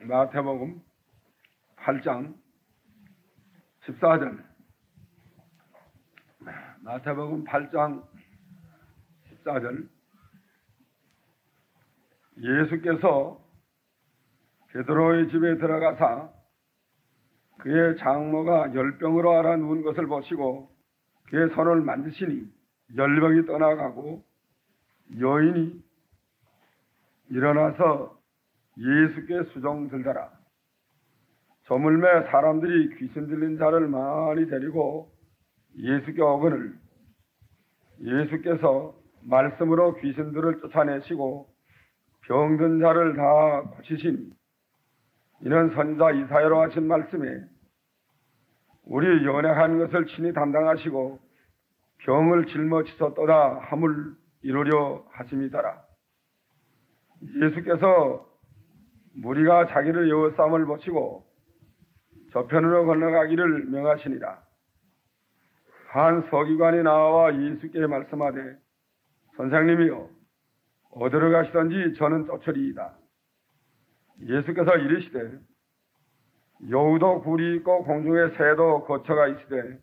마태복음 8장 14절. 마태복음 8장 14절. 예수께서 베드로의 집에 들어가사 그의 장모가 열병으로 앓아 누운 것을 보시고 그의 손을 만지시니 열병이 떠나가고 여인이 일어나서 예수께 수종들더라. 저물매 사람들이 귀신 들린 자를 많이 데리고 예수께 오거늘 예수께서 말씀으로 귀신들을 쫓아내시고 병든 자를 다 고치시니 이는 선지자 이사야로 하신 말씀에 우리 연약한 것을 친히 담당하시고 병을 짊어지셨도다 함을 이루려 하심이더라. 예수께서 무리가 자기를 에워싸움을 보시고 저편으로 건너가기를 명하시니라. 한 서기관이 나와 예수께 말씀하되 선생님이여 어디로 가시든지 저는 쫓으리이다. 예수께서 이르시되 여우도 굴이 있고 공중에 새도 거처가 있으되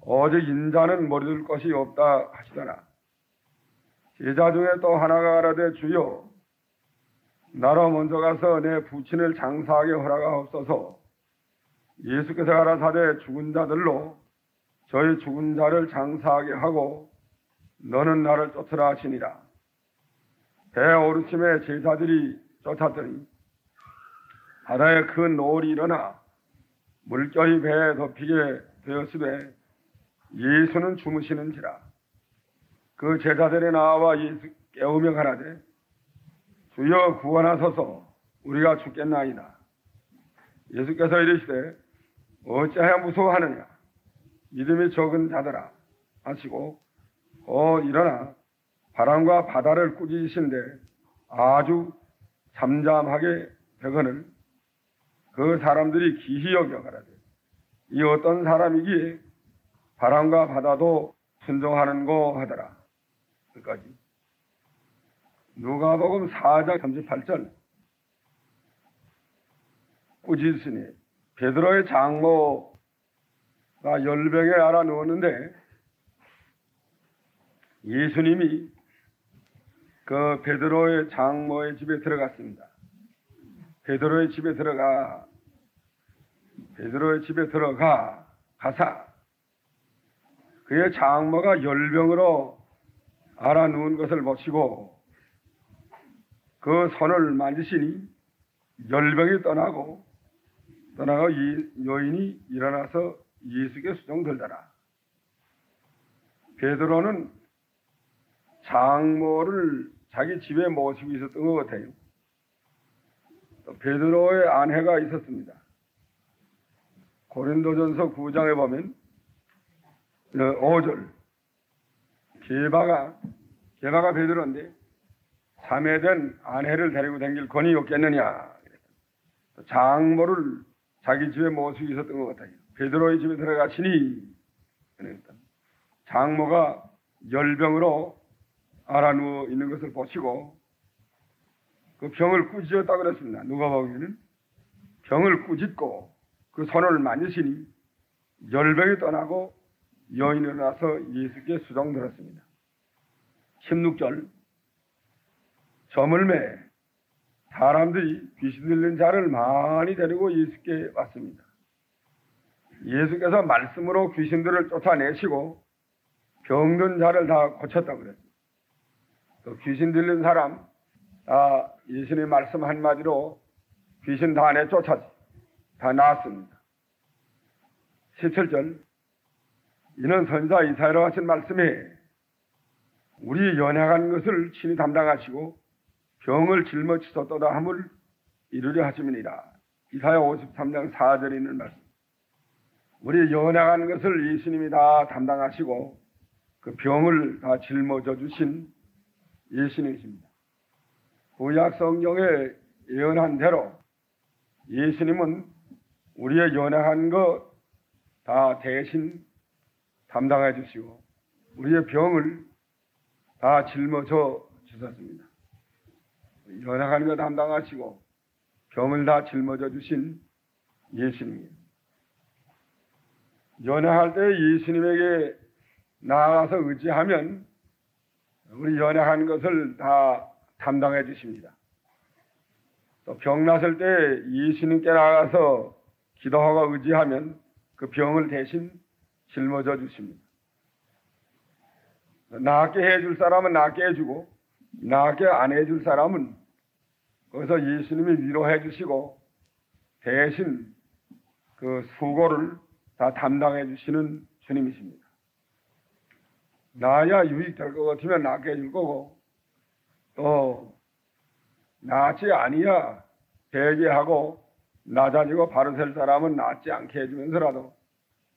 오직 인자는 머리둘 것이 없다 하시더라. 제자 중에 또 하나가 가라되 주여 나로 먼저 가서 내 부친을 장사하게 허락하옵소서. 예수께서 가라사대 죽은 자들로 저희 죽은 자를 장사하게 하고 너는 나를 쫓으라 하시니라. 배 오르침에 제자들이 쫓았더니 바다에 큰 노을이 일어나 물결이 배에 덮이게 되었으되 예수는 주무시는지라. 그 제자들이 나와 예수 깨우며 가라되 주여 구원하소서 우리가 죽겠나이다. 예수께서 이르시되 어찌하여 무서워하느냐 믿음이 적은 자들아 하시고 일어나 바람과 바다를 꾸짖으신데 아주 잠잠하게 되거늘 그 사람들이 기히 여겨 가라되 이 어떤 사람이기에 바람과 바다도 순종하는고 하더라. 끝까지. 누가복음 4장 38절. 꾸짖으시니 베드로의 장모가 열병에 앓아 누웠는데 예수님이 그 베드로의 장모의 집에 들어갔습니다. 베드로의 집에 가사 그의 장모가 열병으로 앓아 누운 것을 보시고 그 손을 만지시니 열병이 떠나고 여인이 일어나서 예수께 수종들더라. 베드로는 장모를 자기 집에 모시고 있었던 것 같아요. 베드로의 아내가 있었습니다. 고린도전서 9장에 보면 5절 게바가 베드로인데 참회된 아내를 데리고 다닐 권위 없겠느냐. 장모를 자기 집에 모시고 있었던 것 같아요. 베드로의 집에 들어가시니 장모가 열병으로 앓아 누워 있는 것을 보시고 그 병을 꾸짖었다고 그랬습니다. 누가 보기에는 병을 꾸짖고 그 손을 만지시니 열병이 떠나고 여인이 일어나서 예수께 수종들었습니다. 16절 저물매 사람들이 귀신 들린 자를 많이 데리고 예수께 왔습니다. 예수께서 말씀으로 귀신들을 쫓아내시고 병든 자를 다 고쳤다고 그랬습니다. 또 귀신 들린 사람 예수님 말씀 한마디로 귀신 다 내쫓았지. 다 나았습니다. 17절 이는 선지자 이사야로 하신 말씀에 우리 연약한 것을 친히 담당하시고 병을 짊어지셨도다 함을 이루려 하심이니라. 이사야 53장 4절에 있는 말씀. 우리 연약한 것을 예수님이 다 담당하시고 그 병을 다 짊어져 주신 예수님이십니다. 구약 성경에 예언한 대로 예수님은 우리의 연약한 것 다 대신 담당해 주시고 우리의 병을 다 짊어져 주셨습니다. 연약한 것 담당하시고 병을 다 짊어져 주신 예수님이에요. 연약할 때 예수님에게 나아가서 의지하면 우리 연약한 것을 다 담당해 주십니다. 또 병 났을 때 예수님께 나아가서 기도하고 의지하면 그 병을 대신 짊어져 주십니다. 낫게 해줄 사람은 낫게 해주고 낫게 안 해줄 사람은 거기서 예수님이 위로해 주시고 대신 그 수고를 다 담당해 주시는 주님이십니다. 나야 유익될 것 같으면 낫게 해줄 거고 또 낫지 아니야 회개하고 낮아지고 바로 설 사람은 낫지 않게 해주면서라도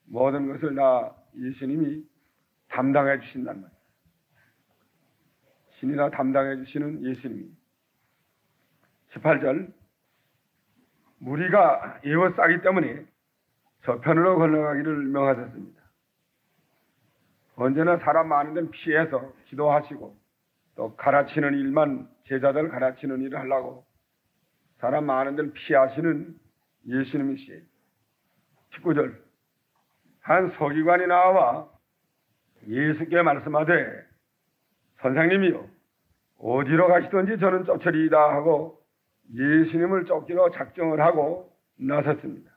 모든 것을 다 예수님이 담당해 주신단 말이에요. 신이 다 담당해 주시는 예수님이. 18절 무리가 에워싸기 때문에 저편으로 건너가기를 명하셨습니다. 언제나 사람 많은 데는 피해서 기도하시고 또 가르치는 일만 제자들 가르치는 일을 하려고 사람 많은 데는 피하시는 예수님이시에요. 19절 한 서기관이 나와 예수께 말씀하되 선생님이요 어디로 가시든지 저는 쫓으리이다 하고 예수님을 쫓기로 작정을 하고 나섰습니다.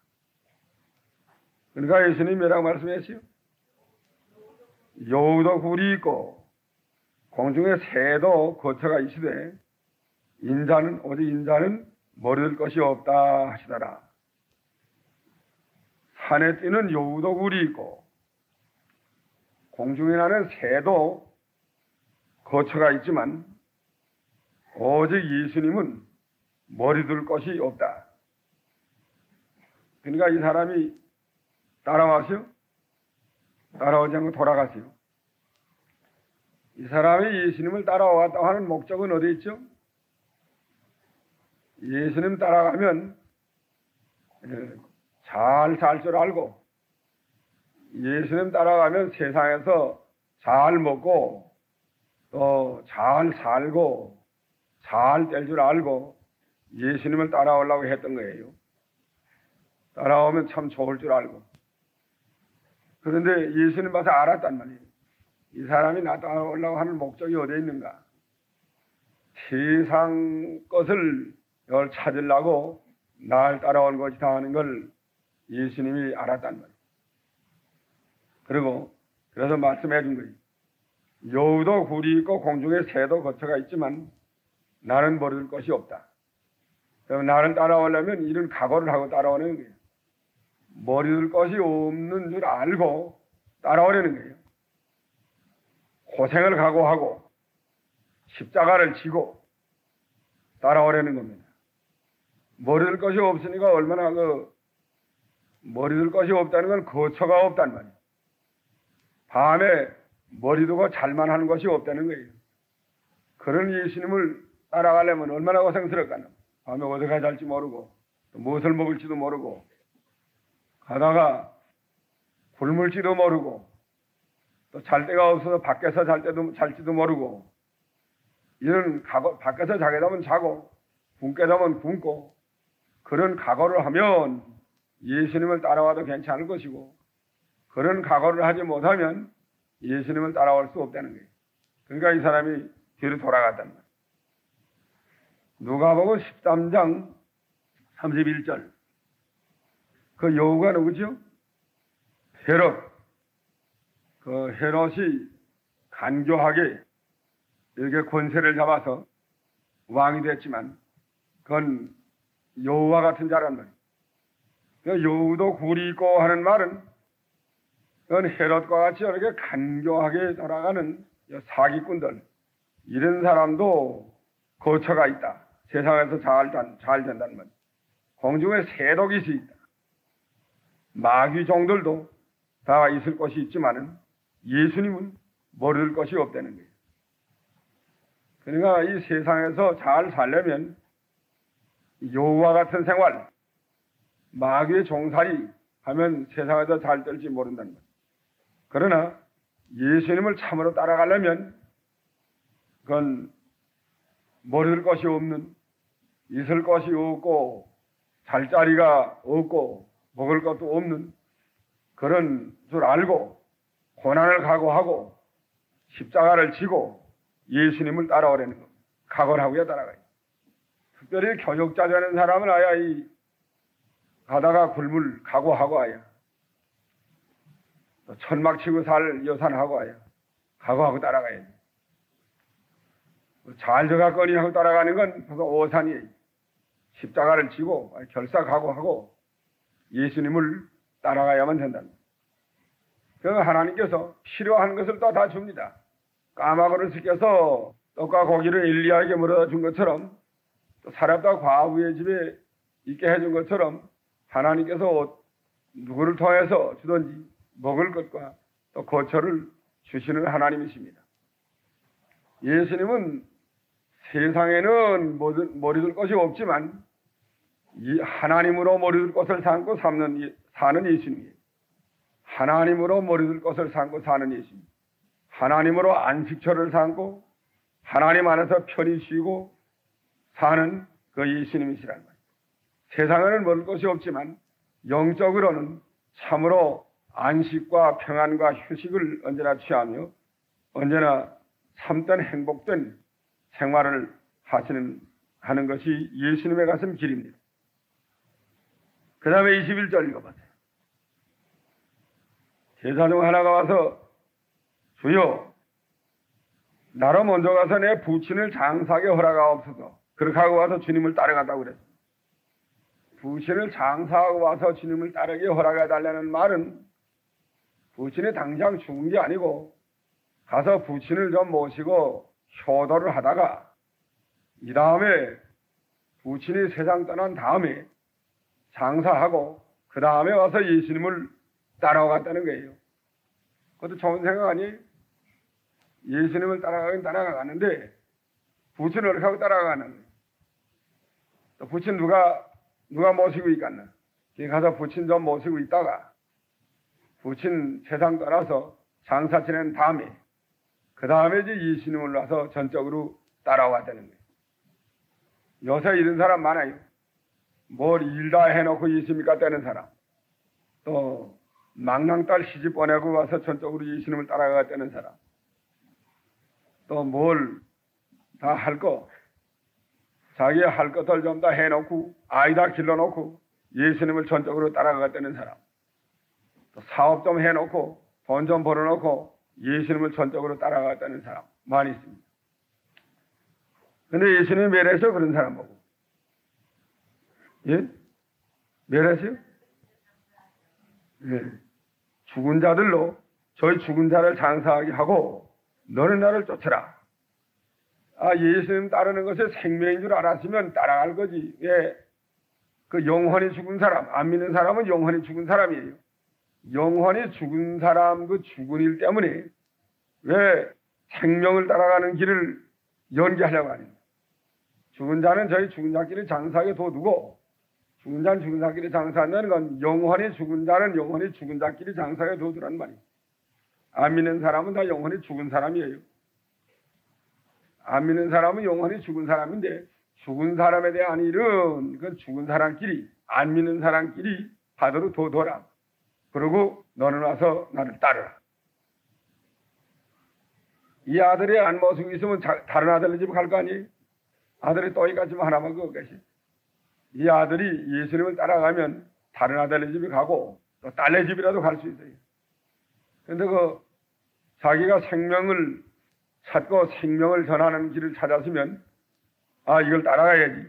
그러니까 예수님이 뭐라고 말씀하시오? 여우도 굴이 있고 공중에 새도 거처가 있으되 오직 인자는 머리들 것이 없다 하시더라. 산에 뛰는 여우도 굴이 있고 공중에 나는 새도 거처가 있지만 오직 예수님은 머리둘 것이 없다. 그러니까 이 사람이 따라와시오? 따라오지 않고 돌아가시오. 이 사람이 예수님을 따라왔다고 하는 목적은 어디 있죠? 예수님 따라가면 잘 살 줄 알고 예수님 따라가면 세상에서 잘 먹고 또 잘 살고 잘 될 줄 알고 예수님을 따라오려고 했던 거예요. 따라오면 참 좋을 줄 알고. 그런데 예수님 봐서 알았단 말이에요. 이 사람이 나 따라오려고 하는 목적이 어디에 있는가? 세상 것을 찾으려고 날 따라온 것이다 하는 걸 예수님이 알았단 말이에요. 그래서 말씀해 준 거예요. 여우도 굴이 있고 공중에 새도 거처가 있지만 나는 버릴 것이 없다. 그럼 나를 따라오려면 이런 각오를 하고 따라오는 거예요. 버릴 것이 없는 줄 알고 따라오려는 거예요. 고생을 각오하고 십자가를 지고 따라오려는 겁니다. 버릴 것이 없으니까 얼마나 버릴 것이 없다는 건 거처가 없단 말이에요. 밤에 머리 두고 잘만 하는 것이 없다는 거예요. 그런 예수님을 따라가려면 얼마나 고생스럽까나. 밤에 어디가 잘지 모르고 또 무엇을 먹을지도 모르고 가다가 굶을지도 모르고 또 잘 데가 없어서 밖에서 잘지도 모르고 이런 밖에서 자게 되면 자고 굶게 되면 굶고 그런 각오를 하면 예수님을 따라와도 괜찮을 것이고 그런 각오를 하지 못하면 예수님을 따라올 수 없다는 거예요. 그러니까 이 사람이 뒤로 돌아갔단 말이에요. 누가복음 13장 31절. 그 여우가 누구죠? 헤롯. 그 헤롯이 간교하게 이렇게 권세를 잡아서 왕이 됐지만 그건 여우와 같은 자란 말이에요. 여우도 굴이 있고 하는 말은 그건 헤롯과 같이 이렇게 간교하게 돌아가는 사기꾼들 이런 사람도 거처가 있다. 세상에서 잘 된다는 말이에요. 공중에 새독이 있다. 마귀종들도 다 있을 것이 있지만은 예수님은 모를 것이 없다는 거예요. 그러니까 이 세상에서 잘 살려면 여우와 같은 생활, 마귀의 종살이 하면 세상에서 잘 될지 모른다는 거예요. 그러나 예수님을 참으로 따라가려면 그건 모를 것이 없는, 있을 것이 없고 살 자리가 없고 먹을 것도 없는 그런 줄 알고 고난을 각오하고 십자가를 지고 예수님을 따라오라는 겁니다. 각오를 하고야 따라가요. 특별히 교역자 되는 사람은 아야 이 가다가 굶을 각오하고 아야 또 천막 치고 살 여산하고 아야 각오하고 따라가야 돼. 잘 저갔거니 하고 따라가는 건 그거 오산이에요. 십자가를 지고 결사 각오하고 예수님을 따라가야만 된답니다. 그 하나님께서 필요한 것을 또 다 줍니다. 까마귀를 시켜서 떡과 고기를 엘리야에게 물어다 준 것처럼 또 사렙과 과부의 집에 있게 해준 것처럼 하나님께서 누구를 통해서 주든지 먹을 것과 또 거처를 주시는 하나님이십니다. 예수님은 세상에는 머리둘 것이 없지만 이 하나님으로 머리둘 것을 삼고 사는 예수님이에요. 하나님으로 머리둘 것을 삼고 사는 예수님. 하나님으로 안식처를 삼고 하나님 안에서 편히 쉬고 사는 그 예수님이시란 말이에요. 세상에는 먹을 것이 없지만 영적으로는 참으로 안식과 평안과 휴식을 언제나 취하며 언제나 참된 행복된 생활을 하는 것이 예수님의 가슴 길입니다. 그 다음에 21절 읽어보세요. 제사 중 하나가 와서 주여 나로 먼저 가서 내 부친을 장사하게 허락하옵소서. 그렇게 하고 와서 주님을 따라간다고 그랬어요. 부친을 장사하고 와서 주님을 따르게 허락해달라는 말은 부친이 당장 죽은 게 아니고 가서 부친을 좀 모시고 효도를 하다가 이 다음에 부친이 세상 떠난 다음에 장사하고 그 다음에 와서 예수님을 따라갔다는 거예요. 그것도 좋은 생각 아니에요? 예수님을 따라가긴 따라가는데 부친을 어떻게 하고 따라가는 거예요? 또 부친 누가 모시고 있겠나? 가서 부친 좀 모시고 있다가 부친 세상 떠나서 장사 지낸 다음에 그 다음에 이제 예수님을 와서 전적으로 따라왔다는 거예요. 요새 이런 사람 많아요. 뭘 일 다 해놓고 예수님 갖다는 사람. 또 망랑딸 시집 보내고 와서 전적으로 예수님을 따라갔다는 사람. 또 뭘 다 할 거. 자기 할 것들 좀 다 해놓고 아이 다 길러놓고 예수님을 전적으로 따라갔다는 사람. 또 사업 좀 해놓고 돈 좀 벌어놓고 예수님을 전적으로 따라갔다는 사람 많이 있습니다. 근데 예수님이 멸해서 그런 사람 보고. 예? 멸해서요? 예. 죽은 자들로 저희 죽은 자를 장사하게 하고 너는 나를 쫓아라. 아, 예수님 따르는 것이 생명인 줄 알았으면 따라갈 거지. 왜? 그 영혼이 죽은 사람, 안 믿는 사람은 영혼이 죽은 사람이에요. 영혼이 죽은 사람 그 죽은 일 때문에 왜 생명을 따라가는 길을 연기하려고 하는가? 죽은 자는 저희 죽은 자끼리 장사하게 둬두고 죽은 자는 죽은 자끼리 장사한다는 건 영혼이 죽은 자는 영혼이 죽은 자끼리 장사하게 둬두란 말이에요. 안 믿는 사람은 다 영혼이 죽은 사람이에요. 안 믿는 사람은 영혼이 죽은 사람인데 죽은 사람에 대한 일은 그건 죽은 사람끼리 안 믿는 사람끼리 하도록 둬둬라. 그리고 너는 와서 나를 따르라. 이 아들이 안 모시고 있으면 다른 아들 집 갈 거 아니에요? 아들이 또이까지 하나만 그거 계시. 이 아들이 예수님을 따라가면 다른 아들 집에 가고 또 딸네 집이라도 갈 수 있어요. 그런데 자기가 생명을 찾고 생명을 전하는 길을 찾았으면 아, 이걸 따라가야지.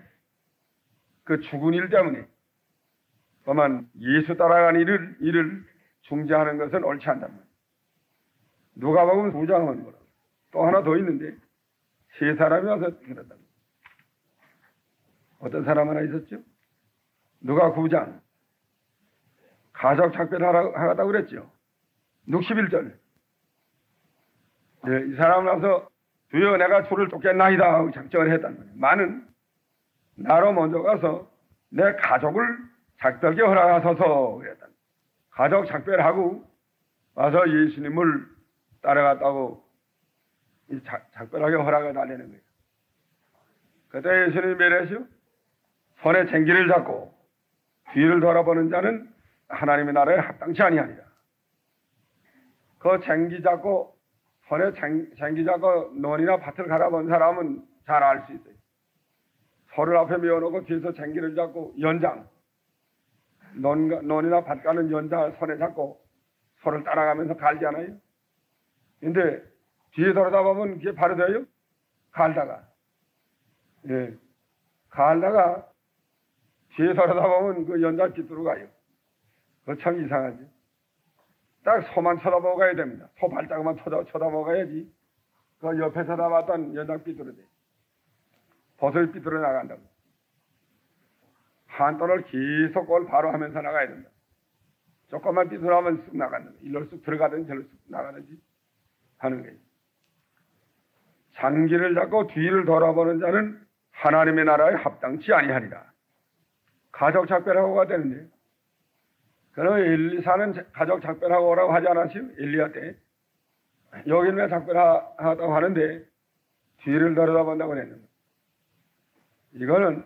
그 죽은 일 때문에 다만 예수 따라가는 일을 중지하는 것은 옳지 않단 말이에요. 누가 보면 부장하는 거라고. 또 하나 더 있는데 세 사람이 와서 그랬다. 어떤 사람 하나 있었죠? 누가 구장 가족 작별을 하라고 그랬죠. 61절. 이 사람 와서 주여 내가 주를 쫓겠나이다 하고 작정을 했단 말이에요. 많은 나로 먼저 가서 내 가족을 작별게 허락하소서 그랬단 말이에요. 가족 작별하고 와서 예수님을 따라갔다고 작별하게 허락을 달라는 거예요. 그때 예수님이 멸해서 손에 쟁기를 잡고 뒤를 돌아보는 자는 하나님의 나라에 합당치 아니하니라. 그 쟁기 잡고 손에 쟁기 잡고 논이나 밭을 갈아본 사람은 잘 알 수 있어요. 소를 앞에 메워놓고 뒤에서 쟁기를 잡고 연장, 논이나 밭 가는 연자 손에 잡고 소를 따라가면서 갈잖아요. 근데 뒤에 돌아다보면 그게 바로 돼요? 갈다가. 예. 갈다가 뒤에 돌아다보면 그 연자 빗으로 가요. 그거 참 이상하지. 딱 소만 쳐다보고 가야 됩니다. 소 발자국만 쳐다보고 가야지. 그 옆에 쳐다봤던 연장 빗으로 돼. 버섯이 빗으로 나간다고. 한 돈을 계속 그걸 바로 하면서 나가야 된다. 조금만 빗으로 하면 쑥 나간다. 일로 쑥 들어가든지 저로 쑥 나가든지 하는 거예요. 잔기를 잡고 뒤를 돌아보는 자는 하나님의 나라에 합당치 아니하니라. 가족 작별하고가 되는데, 그럼 엘리사는 가족 작별하고 오라고 하지 않았어요? 엘리야 때. 여기는 왜 작별하다고 하는데 뒤를 돌아본다고 그랬는데, 이거는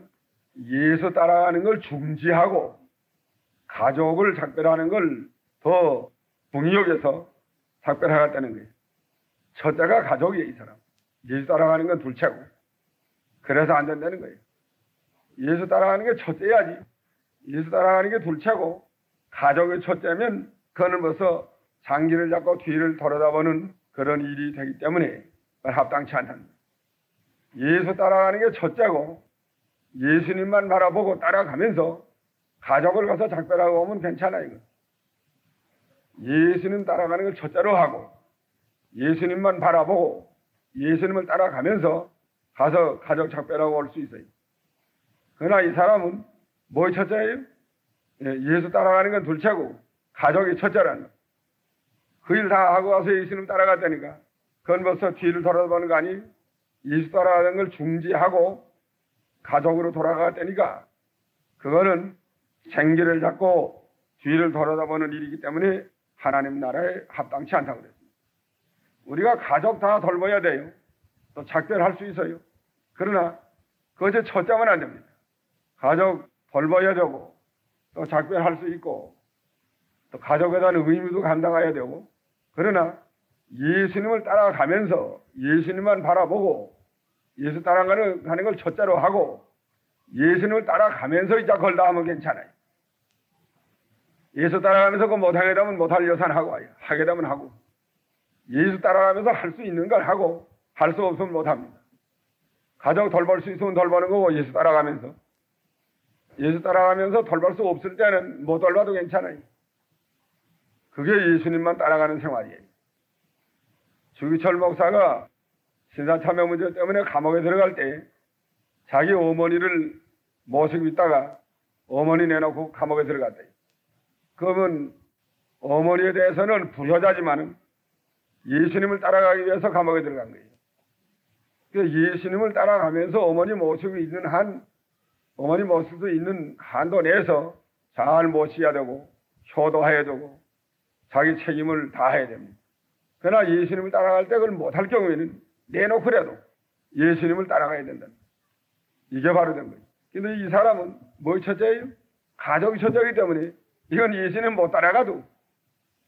예수 따라가는 걸 중지하고 가족을 작별하는 걸 더 중요해서 작별하겠다는 거예요. 첫째가 가족이에요, 이 사람. 예수 따라가는 건 둘째고. 그래서 안 된다는 거예요. 예수 따라가는 게 첫째야지. 예수 따라가는 게 둘째고, 가족의 첫째면 그는 벌써 장기를 잡고 뒤를 돌아다보는 그런 일이 되기 때문에 합당치 않다는 거예요. 예수 따라가는 게 첫째고, 예수님만 바라보고 따라가면서 가족을 가서 작별하고 오면 괜찮아요. 이거. 예수님 따라가는 걸 첫째로 하고 예수님만 바라보고 예수님을 따라가면서 가서 가족 작별하고 올 수 있어요. 그러나 이 사람은 뭐의 첫째예요? 예수 따라가는 건 둘째고 가족이 첫째라는 거. 그 일 다 하고 와서 예수님 따라갔다니까. 그건 벌써 뒤를 돌아보는 거 아니에요? 예수 따라가는 걸 중지하고 가족으로 돌아갔다니까. 그거는 생기를 잡고 뒤를 돌아다보는 일이기 때문에 하나님 나라에 합당치 않다고 그랬습니다. 우리가 가족 다 돌봐야 돼요. 또 작별할 수 있어요. 그러나 그것이 첫째면 안 됩니다. 가족 돌봐야 되고 또 작별할 수 있고 또 가족에 대한 의무도 감당해야 되고, 그러나 예수님을 따라가면서 예수님만 바라보고 예수 따라가는 걸 첫째로 하고 예수님을 따라가면서 이제 걸다 하면 괜찮아요. 예수 따라가면서 그거 못하게 되면 못할 여산 하고 와요. 하게 되면 하고. 예수 따라가면서 할 수 있는 걸 하고 할 수 없으면 못합니다. 가족 돌볼 수 있으면 돌보는 거고 예수 따라가면서. 예수 따라가면서 돌볼 수 없을 때는 못 돌봐도 괜찮아요. 그게 예수님만 따라가는 생활이에요. 주기철 목사가 신사참여 문제 때문에 감옥에 들어갈 때 자기 어머니를 모시고 있다가 어머니 내놓고 감옥에 들어갔대요. 그러면 어머니에 대해서는 부효자지만은 예수님을 따라가기 위해서 감옥에 들어간 거예요. 예수님을 따라가면서 어머니 모시고 있는 어머니 모실 수 있는 한도 내에서 잘 모셔야 되고 효도해야 되고 자기 책임을 다해야 됩니다. 그러나 예수님을 따라갈 때 그걸 못할 경우에는 내놓고라도 예수님을 따라가야 된다. 이게 바로 된 거예요. 근데 이 사람은 뭐의 첫째예요? 가족이 첫째이기 때문에 이건 예수님 못 따라가도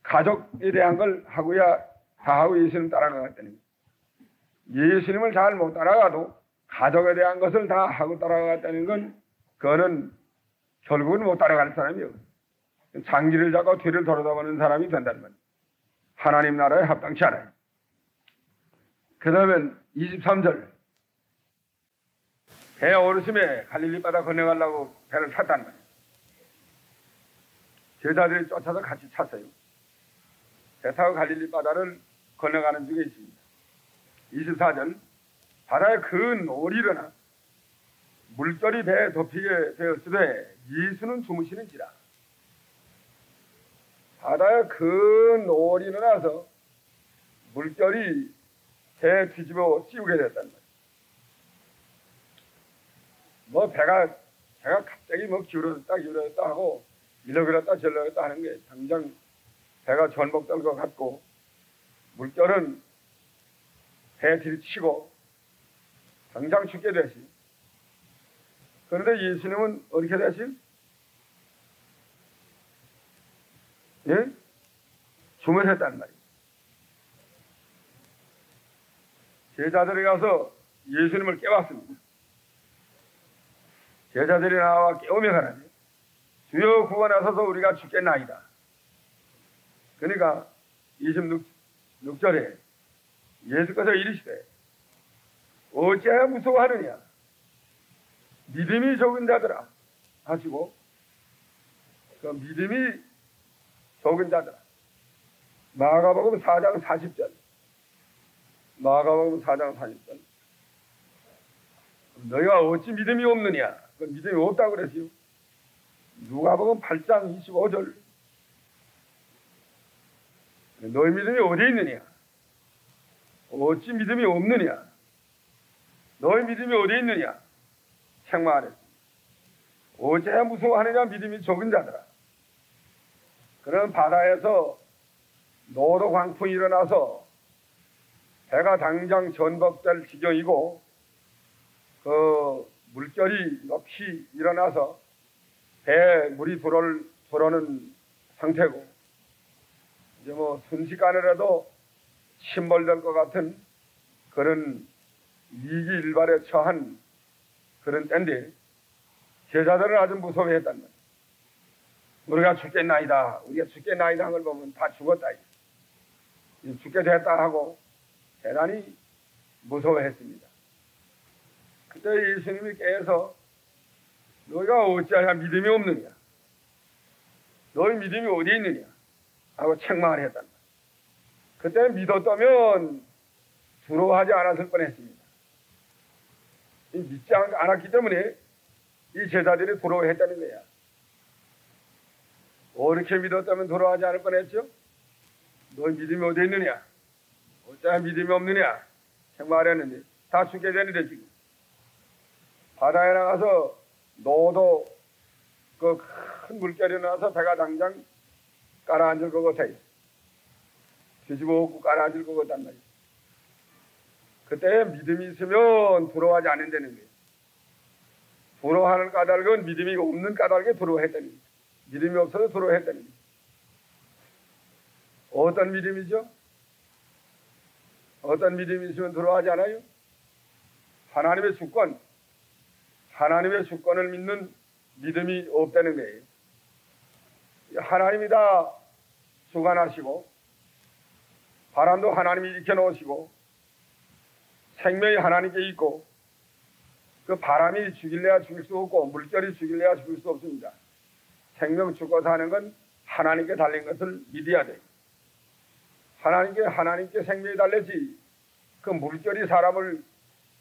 가족에 대한 걸 하고야 다 하고 예수님 따라가겠다는 거예요. 예수님을 잘 못 따라가도 가족에 대한 것을 다 하고 따라가겠다는 건 그거는 결국은 못 따라갈 사람이에요. 장기를 잡고 뒤를 돌아다보는 사람이 된다는 말이에요. 하나님 나라에 합당치 않아요. 그 다음에 23절. 배 오르심에 갈릴리 바다 건너가려고 배를 탔다는 말이에요. 제자들이 쫓아서 같이 탔어요. 배 타고 갈릴리 바다를 건너가는 중에 있습니다. 24절. 바다에 큰 노을이 일어나 물결이 배에 덮이게 되었으되 예수는 주무시는지라. 바다에 큰 노을이 일어나서 물결이 배에 뒤집어 씌우게 됐단 말이에요. 배가 갑자기 기울어졌다 하고 일러그렸다 절러그렸다 하는 게 당장 배가 전복될 것 같고 물결은 배에 들이치고 당장 죽게 되시. 그런데 예수님은 어떻게 되시? 예? 주문했단 말이에요. 제자들이 가서 예수님을 깨웠습니다. 제자들이 나와 깨우며 가라니 주여 구원하소서 우리가 죽겠나이다. 그러니까 26절에 예수께서 이르시되 어찌하여 무서워하느냐 믿음이 적은 자들아 하시고 그 믿음이 적은 자들아 마가복음 4장 40절 마가복음 4장 40절 너희가 어찌 믿음이 없느냐 그 믿음이 없다고 그랬어요. 누가복음 8장 25절 너희 믿음이 어디에 있느냐 어찌 믿음이 없느냐 너희 믿음이 어디에 있느냐 책망하랬습니다. 어찌해 무서워하느냐 믿음이 적은 자들아. 그런 바다에서 노도 광풍이 일어나서 배가 당장 전복될 지경이고 그 물결이 높이 일어나서 배에 물이 들어오는 상태고 이제 뭐 순식간이라도 침몰될 것 같은 그런 위기일발에 처한 그런 때인데 제자들은 아주 무서워했단 말이에요. 우리가 죽겠나이다. 우리가 죽겠나이다 한 걸 보면 다 죽었다. 죽게 됐다 하고 대단히 무서워했습니다. 그때 예수님이 깨서 너희가 어찌하여 믿음이 없느냐 너희 믿음이 어디에 있느냐 하고 책망을 했단 말이에요. 그때 믿었다면 두려워하지 않았을 뻔했습니다. 믿지 않았기 때문에 이 제자들이 두려워했다는 거야. 어떻게 믿었다면 두려워하지 않을 뻔했죠? 너희 믿음이 어디 있느냐? 어찌하여 믿음이 없느냐? 책망하랬는데 다 죽게 되는데 지금 바다에 나가서 노도 그 큰 물결이 나서 배가 당장 가라앉을 것 같아요. 뒤집어 엎고 가라앉을 것 같단 말이에요. 그때 믿음이 있으면 두려워하지 않는다는 거예요. 두려워하는 까닭은 믿음이 없는 까닭에 두려워했다는 거예요. 믿음이 없어서 두려워했다는 거예요. 어떤 믿음이죠? 어떤 믿음이 있으면 두려워하지 않아요? 하나님의 주권, 하나님의 주권을 믿는 믿음이 없다는 거예요. 하나님이 다 주관하시고 바람도 하나님이 일으켜 놓으시고 생명이 하나님께 있고 그 바람이 죽일래야 죽일 수 없고 물결이 죽일래야 죽일 수 없습니다. 생명 죽고 사는 건 하나님께 달린 것을 믿어야 돼요. 하나님께 생명이 달렸지 그 물결이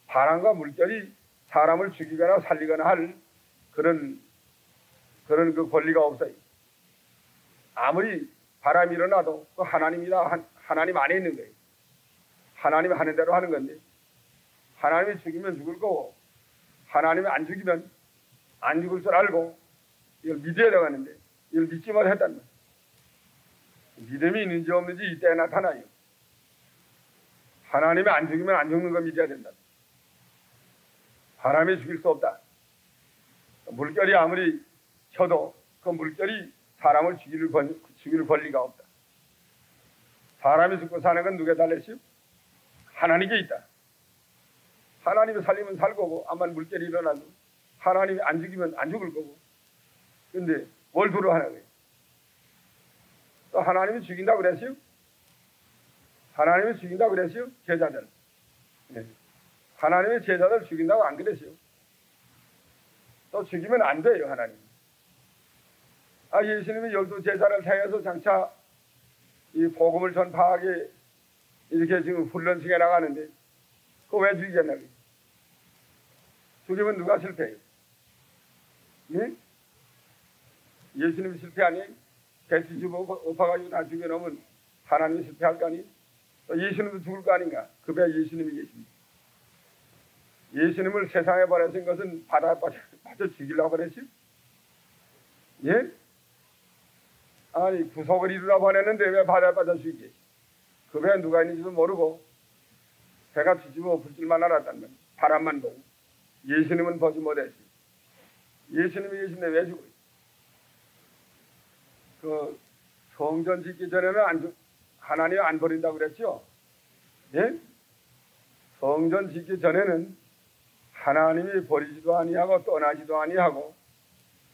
바람과 물결이 사람을 죽이거나 살리거나 할 그런 그 권리가 없어요. 아무리 바람이 일어나도 그 하나님 안에 있는 거예요. 하나님이 하는 대로 하는 건데 하나님이 죽이면 죽을 거고 하나님이 안 죽이면 안 죽을 줄 알고 이걸 믿어야 되겠는데 이걸 믿지 못했단 말이에요. 믿음이 있는지 없는지 이때에 나타나요. 하나님이 안 죽이면 안 죽는 거 믿어야 된다. 바람이 죽일 수 없다. 물결이 아무리 쳐도 그 물결이 사람을 죽일 권리가 없다. 사람이 죽고 사는 건 누구에 달렸어요? 하나님께 있다. 하나님이 살리면 살 거고 암만 물결이 일어나도 하나님이 안 죽이면 안 죽을 거고 근데 뭘 두려워하는 거예요? 또 하나님이 죽인다고 그랬어요? 하나님이 죽인다고 그랬어요? 제자들. 네. 하나님의 제자들 죽인다고 안 그랬어요? 또 죽이면 안 돼요, 하나님. 예수님이 12제자를 세워서 장차 이 복음을 전파하게 이렇게 지금 훈련식에 나가는데 그거 왜 죽이겠냐고요? 죽이면 누가 실패해요? 네? 예수님이 실패 아니에요? 배 뒤집어 엎어가지고 다 죽여놓으면 하나님이 실패할 거 아니에요? 또 예수님도 죽을 거 아닌가? 그 배에 예수님이 계십니다. 예수님을 세상에 보내신 것은 바다에 빠져 죽이려고 그랬어요? 예? 아니 구속을 이루라 보냈는데 왜 바다에 빠져 죽이지? 그 배에 누가 있는지도 모르고 배가 뒤집어 엎을 줄만 알았단 말이에요. 바람만 보고 예수님은 보지 못했어요. 예수님이 계신데 왜 죽어요? 그 성전 짓기 전에는 하나님 안 버린다고 그랬죠? 예? 성전 짓기 전에는 하나님이 버리지도 아니하고 떠나지도 아니하고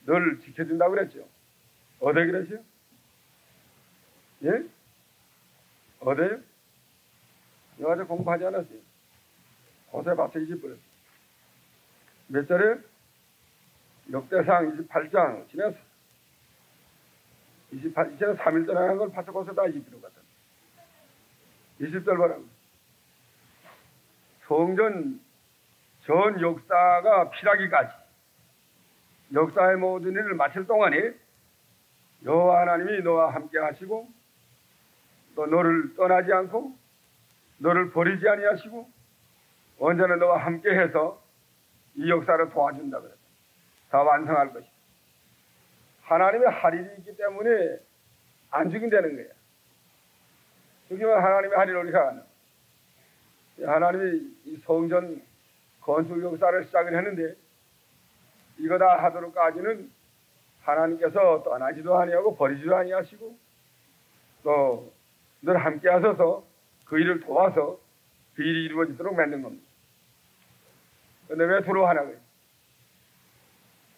늘 지켜준다고 그랬죠? 어디 그랬죠? 예? 어디요? 여기서 공부하지 않았어요? 호세아서 20분. 몇 절에? 역대상 28장 지났어. 28절에 3일 동안 한 걸 파스코스 다 20kg 같다. 20절 보라고. 성전 전 역사가 필하기까지 역사의 모든 일을 마칠 동안에 여호와 하나님이 너와 함께 하시고 또 너를 떠나지 않고 너를 버리지 아니하시고 언제나 너와 함께 해서 이 역사를 도와준다 그랬다. 다 완성할 것이다. 하나님의 할 일이 있기 때문에 안 죽인다는 거야. 죽이면 하나님의 할 일을 우리가 안 해. 하나님이 이 성전 건축 역사를 시작을 했는데 이거 다 하도록까지는 하나님께서 떠나지도 아니하고 버리지도 아니하시고 또 늘 함께 하셔서 그 일을 도와서 그 일이 이루어지도록 만든 겁니다. 그런데 왜 두려워하냐고요?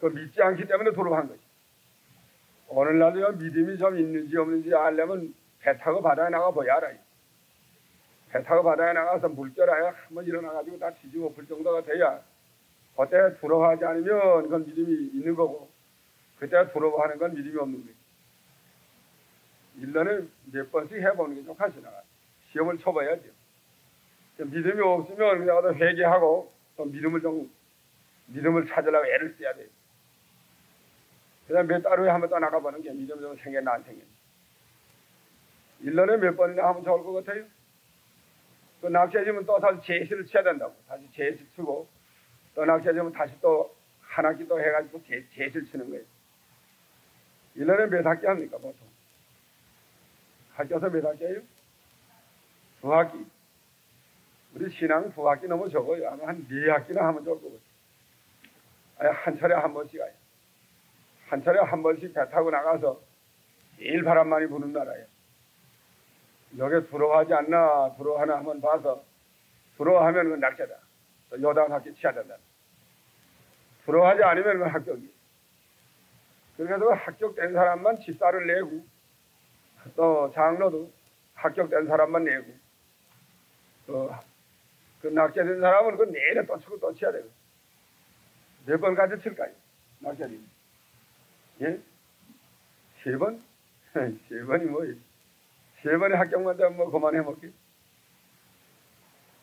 그 믿지 않기 때문에 두려워한 거죠. 오늘날도 믿음이 좀 있는지 없는지 알려면 배 타고 바다에 나가 봐야 알아요. 배 타고 바다에 나가서 물결하여 한번 일어나가지고 다 뒤집어 볼 정도가 돼야 그때 두려워하지 않으면 그건 믿음이 있는 거고 그때 두려워하는 건 믿음이 없는 거예요. 1년에 몇 번씩 해보는 게 좋겠으나 시험을 쳐봐야죠. 믿음이 없으면 그냥 회개하고 또 믿음을 찾으려고 애를 써야 돼요. 그다음 몇 달 후에 한번 또 나가보는 게 믿음이 좀 생겼나 안 생겼나. 1년에 몇 번이나 하면 좋을 것 같아요. 또 낚시해주면 또 다시 제시를 쳐야 된다고. 다시 제시 치고 또 낚시해주면 다시 또 한 학기 또 해가지고 제시를 치는 거예요. 1년에 몇 학기 합니까 보통? 학교에서 몇 학기예요? 2학기. 우리 신앙 2학기 너무 적어요. 아마 한 4학기나 하면 좋을 것 같아요. 아니, 한 차례 한 번씩 가요. 한 차례 한 번씩 배 타고 나가서 제일 바람 많이 부는 나라예요. 여기 들어가지 않나 들어가나 한번 봐서 들어가면 그건 낙제다. 또 여당 학기 치야 된다. 들어가지 않으면 그건 합격이에요. 그래서 합격된 사람만 집사를 내고 또 장로도 합격된 사람만 내고 그 낙제된 사람은 그 내일에 또 치고 또 치야 되고 몇 번까지 칠까요? 낙제님. 예? 3번? 3번이 뭐예요? 3번에 합격만 되면 뭐 그만해 먹기?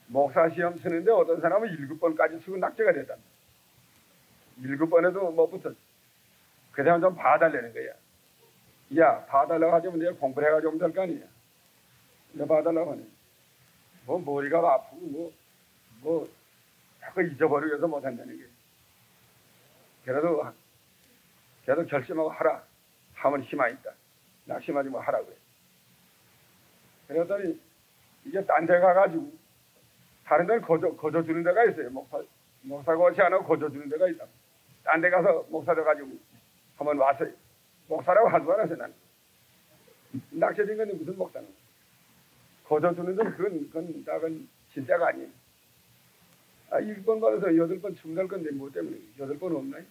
목사 시험 치는데 어떤 사람은 7번까지 치고 낙제가 됐답니다. 7번에도 못 붙었어. 그 사람 좀 봐달라는 거야. 야, 봐달라고 하자면 내가 공부를 해가지고 오면 될 거 아니야. 내가 봐달라고 하네. 뭐 머리가 아프고 자꾸 잊어버리고 해서 못한다는 게. 그래도 결심하고 하라. 하면 희망이 있다. 낙심하지 뭐 하라고 해. 그랬더니 이게 딴 데 가가지고 다른 데는 거저주는 데가 있어요. 목사가 오지 않고 거저주는 데가 있다. 딴 데 가서 목사 돼가지고 한번 왔어요. 목사라고 하지 않았어요. 나는. 낙제된 건 무슨 목사는. 거저주는 데는 그건 진짜가 아니에요. 1번 받아서 8번 춤될 건데 뭐 때문에 8번 없나요?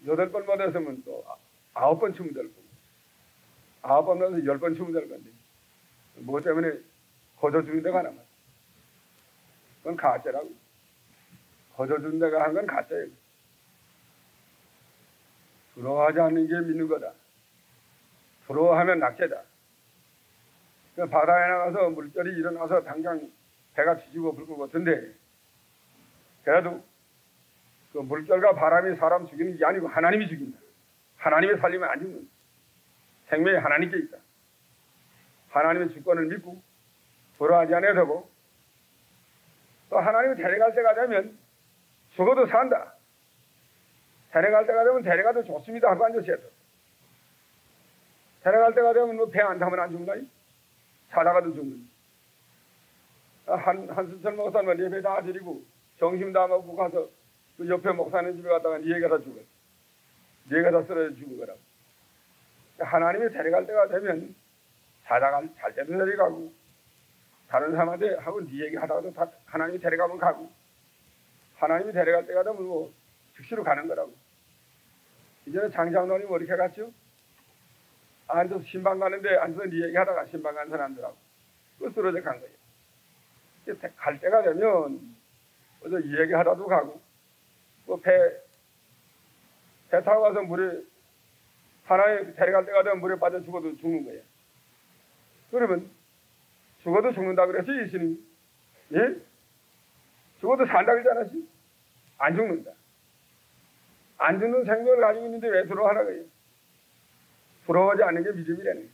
8번 받았으면 또 9번 춤될 거고 9번 받아서 10번 춤될 건데 뭐 때문에 거저주는 데가 하나만. 그건 가짜라고. 거저주는 데가 한 건 가짜예요. 부러워하지 않는 게 믿는 거다. 부러워하면 낙제다. 그 바다에 나가서 물결이 일어나서 당장 배가 뒤집어 불 것 같은데 그래도 그 물결과 바람이 사람 죽이는 게 아니고 하나님이 죽인다. 하나님이 살리면 안 죽는다. 생명이 하나님께 있다. 하나님의 주권을 믿고 부러워하지 않아도 되고 또 하나님이 데려갈 때가 되면 죽어도 산다. 데려갈 때가 되면 데려가도 좋습니다 하고 앉으셔야 돼. 데려갈 때가 되면 뭐 배 안 타면 안 죽나요? 자다가도 죽는. 한순철 목사는 예배 다 드리고 정심 다 먹고 가서 그 옆에 목사님 집에 갔다가 네 개가 다 죽어요. 네 개가 다 쓰러져 죽은 거라고. 하나님이 데려갈 때가 되면 자다가 잘 때도 데려가고 다른 사람한테 하고 네 얘기 하다가도 다 하나님이 데려가면 가고 하나님이 데려갈 때가 되면 뭐 즉시로 가는 거라고. 이제는 장장로님 어떻게 갔죠? 앉아서 신방 가는데 앉아서 네 얘기 하다가 신방 간 사람들하고 그 쓰러져 간 거예요. 갈 때가 되면 어서 이 얘기 하다도 가고 뭐 배 타고 가서 물에 하나님 데려갈 때가 되면 물에 빠져 죽어도 죽는 거예요. 그러면 죽어도 죽는다 그래서 예수님이 예? 죽어도 산다 그러지 않았지? 안 죽는다. 안 죽는 생명을 가지고 있는데 왜 두려워하라 그래요? 부러워하지 않는 게 믿음이라는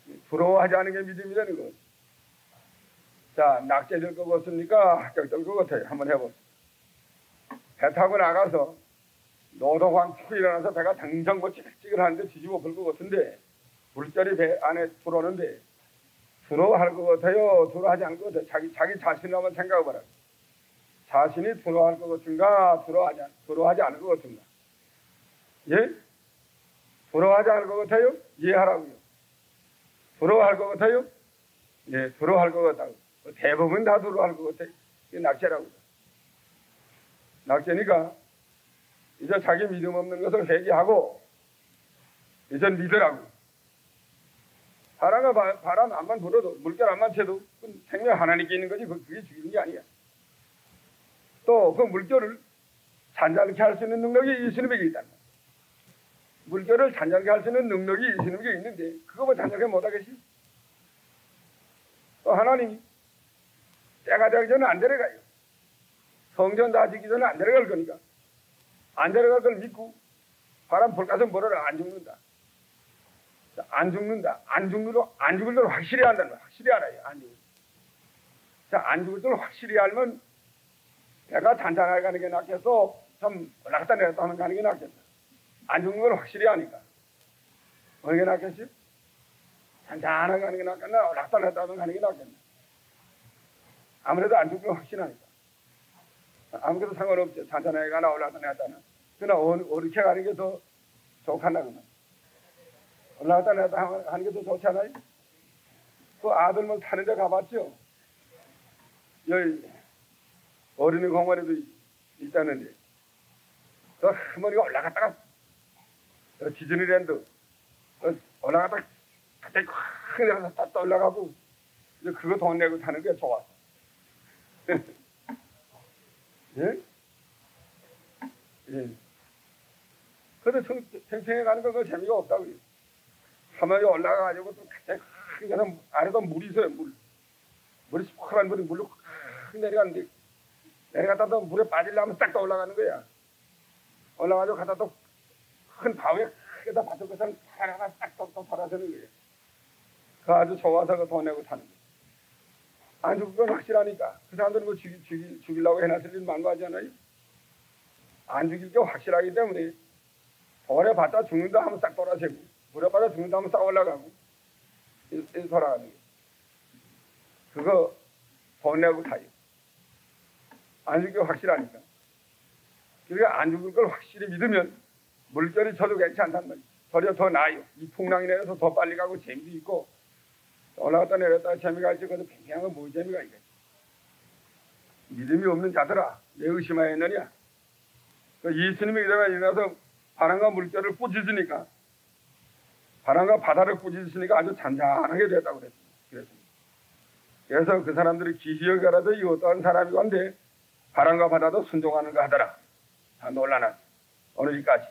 거예요. 부러워하지 않는 게 믿음이라는 거예요. 자, 낙제될 것 같습니까? 합격될 것 같아요. 한번 해보세요. 배 타고 나가서 노도광 툭 일어나서 배가 당장 뭐 찌글찌글 하는데 뒤집어 볼 것 같은데 물결이 배 안에 들어오는데 두려워할 것 같아요? 두려워하지 않을 것 같아요? 자기 자신을 한번 생각해봐라. 자신이 두려워할 것 같은가? 두려워하지 않을 것 같은가? 예? 두려워하지 않을 것 같아요? 이해하라고요. 두려워할 것 같아요? 예, 두려워할 것 같다고. 대부분 다 두려워할 것 같아요. 이게 낙제라고요. 낙제니까 이제 자기 믿음 없는 것을 회개하고 이제 믿으라고. 바람 안만 불어도 물결 안만 쐬도 생명 하나님께 있는 거지 그게 죽이는 게 아니야. 또 그 물결을 잔잔하게 할 수 있는 능력이 예수님에게 있다. 물결을 잔잔하게 할 수 있는 능력이 예수님에게 있는데 그거만 잔잔하게 못하겠지. 또 하나님이 때가 되기 전에 안 데려가요. 성전 다 짓기 전에 안 데려갈 거니까 안 데려갈 걸 믿고 바람 불가서 물어라. 안 죽는다. 안 죽는다. 안 죽을 줄 확실히 안다는 거야. 확실히 알아요. 안 죽을. 자, 안 죽을 줄 확실히 알면 배가 잔잔하게 가는 게 낫겠어? 좀 올라갔다 내렸다 하면 가는 게 낫겠어? 안 죽는 걸 확실히 아니까. 어느 게 낫겠지? 잔잔하게 가는 게 낫겠나? 올라갔다 내렸다 하면 가는 게 낫겠나? 아무래도 안 죽는 걸 확실히 하니까. 아무것도 상관없죠. 잔잔하게 가나 올라갔다 내렸다는. 그러나 어떻게 가는 게 더 좋겠나 그러면. 올라갔다 내렸다 하는 게 더 좋지 않아요? 그 아들 뭐 타는 데 가봤죠? 여기 어린이 공원에도 있다는데 그 할머니가 올라갔다가 디즈니랜드 올라갔다가 갑자기 큰 데서 딱 올라가고 이제 그거 돈 내고 타는 게 좋아. 예? 예. 그래도 탱탱해 가는 건 그 재미가 없다고요. 할머니 올라가가지고 또 갑자기 큰 데서 아래도 물이 있어요. 물이 시원한 물이 물로 큰 내려가는데 내려갔다 또 물에 빠지려면 딱 또 올라가는 거야. 올라가지고 갔다 또 큰 바위에 크게다 받을 것은 하나 딱 또 돌아서는 거예요. 그 아주 좋아서 그 돈 내고 타는 거예요. 안 죽을 건 확실하니까. 그 사람들은 뭐 죽이려고 해놨을 일 많고하지 않아요? 안 죽일 게 확실하기 때문에 돌에 받다 죽는다 하면 싹 돌아서고 물에 받다 죽는다 하면 싹 올라가고 이렇게 돌아가는 거예요. 그거 돈 내고 타요. 안 죽을 게 확실하니까. 그러니까 안 죽을 걸 확실히 믿으면 물결이 쳐도 괜찮단 말이에요. 도리어 더 나아요. 이 풍랑이 내려서 더 빨리 가고 재미도 있고 올라갔다 내렸다 재미가 있지. 그래도 팽팽한 건 뭐 재미가 있겠지. 믿음이 없는 자들아 왜 의심하였느냐. 예수님이 이래가 일어나서 바람과 물결을 꾸짖으니까 바람과 바다를 꾸짖으니까 아주 잔잔하게 됐다고 그랬습니다. 그래서 그 사람들이 기시여가라도 이 어떠한 사람이건데 바람과 바다도 순종하는가 하더라. 다 놀라나. 오늘 여기까지.